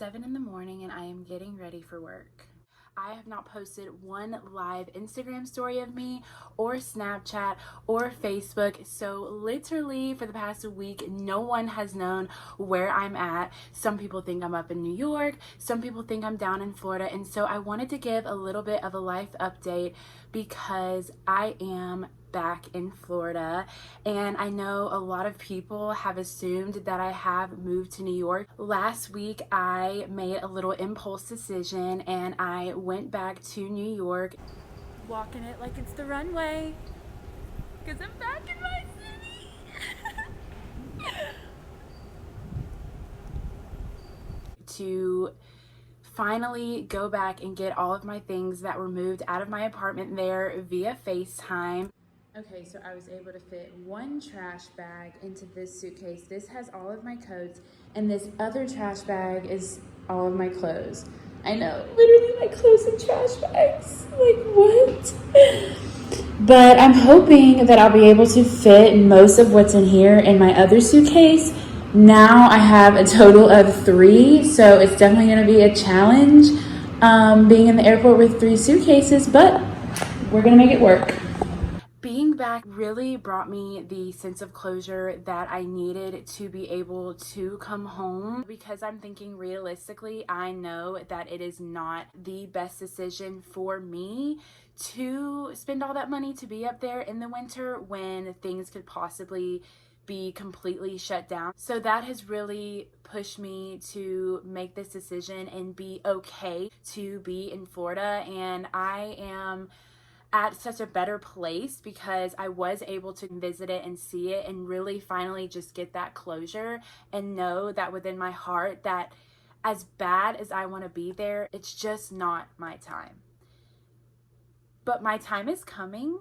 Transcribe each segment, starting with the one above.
7 in the morning and I am getting ready for work. I have not posted one live Instagram story of me or Snapchat or Facebook. So literally for the past week, no one has known where I'm at. Some people think I'm up in New York. Some people think I'm down in Florida. And so I wanted to give a little bit of a life update because I am back in Florida, and I know a lot of people have assumed that I have moved to New York. Last week I made a little impulse decision and I went back to New York, walking it like it's the runway because I'm back in my city. To finally go back and get all of my things that were moved out of my apartment there via FaceTime. Okay, so I was able to fit one trash bag into this suitcase. This has all of my coats, and this other trash bag is all of my clothes. I know, literally my clothes and trash bags. Like, what? But I'm hoping that I'll be able to fit most of what's in here in my other suitcase. Now I have a total of 3, so it's definitely going to be a challenge being in the airport with 3 suitcases, but we're going to make it work. Being back really brought me the sense of closure that I needed to be able to come home, because I'm thinking realistically, I know that it is not the best decision for me to spend all that money to be up there in the winter when things could possibly be completely shut down. So that has really pushed me to make this decision and be okay to be in Florida. And I am at such a better place because I was able to visit it and see it and really finally just get that closure and know that within my heart that as bad as I want to be there, it's just not my time. But my time is coming,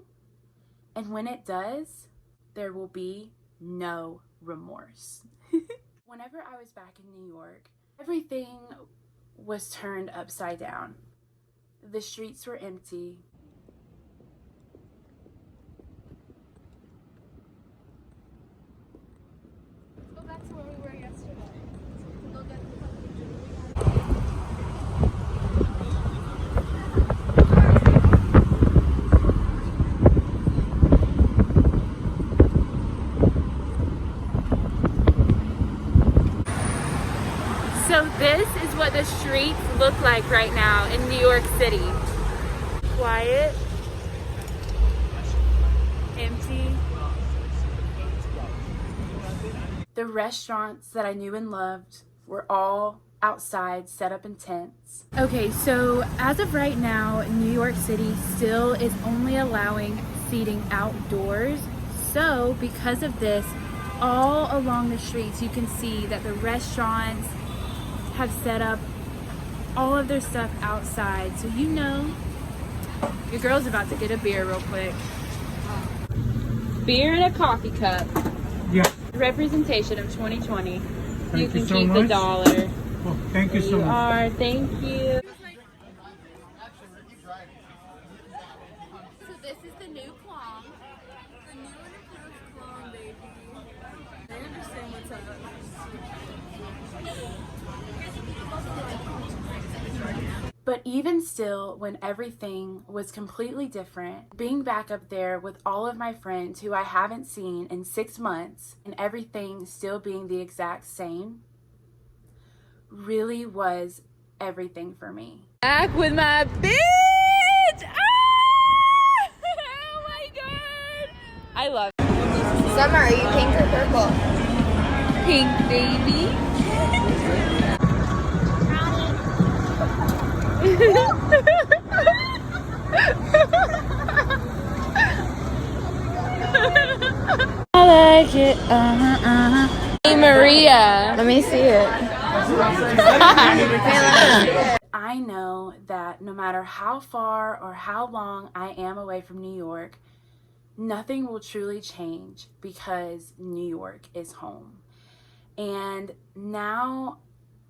and when it does, there will be no remorse. Whenever I was back in New York, everything was turned upside down. The streets were empty. Go back to where we were yesterday. Go get the So this is what the streets look like right now in New York City. Quiet, empty. The restaurants that I knew and loved were all outside, set up in tents. Okay, so as of right now, New York City still is only allowing seating outdoors. So because of this, all along the streets, you can see that the restaurants have set up all of their stuff outside. So you know, your girl's about to get a beer real quick. Beer in a coffee cup. Yeah. Representation of 2020. Thank You can you so keep much. the dollar. Oh, thank you so You much. are. Thank you. So this is the new clone. The new and improved clone, baby. I understand what's up. But even still, when everything was completely different, being back up there with all of my friends who I haven't seen in 6 months and everything still being the exact same, really was everything for me. Back with my bitch! Ah! Oh my god! I love it. Summer, are you pink or purple? Pink, baby. I like it. Hey Maria. Let me see it. I know that no matter how far or how long I am away from New York, nothing will truly change because New York is home. And now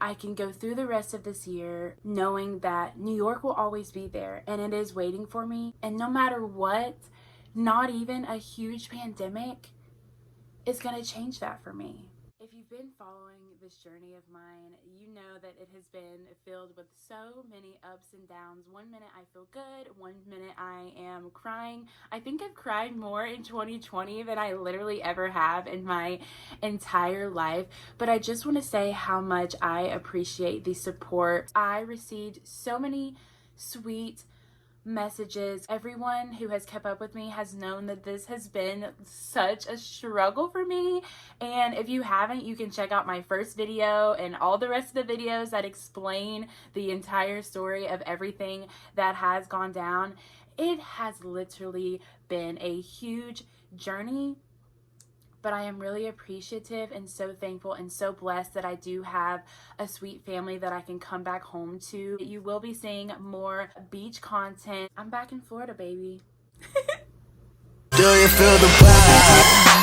I can go through the rest of this year knowing that New York will always be there and it is waiting for me. And no matter what, not even a huge pandemic is going to change that for me. If you've been following this journey of mine, you know that it has been filled with so many ups and downs. One minute I feel good, one minute I am crying. I think I've cried more in 2020 than I literally ever have in my entire life. But I just want to say how much I appreciate the support. I received so many sweet messages. Everyone who has kept up with me has known that this has been such a struggle for me, and if you haven't, you can check out my first video and all the rest of the videos that explain the entire story of everything that has gone down. It has literally been a huge journey, but I am really appreciative and so thankful and so blessed that I do have a sweet family that I can come back home to. You will be seeing more beach content. I'm back in Florida, baby. Do you feel the vibe?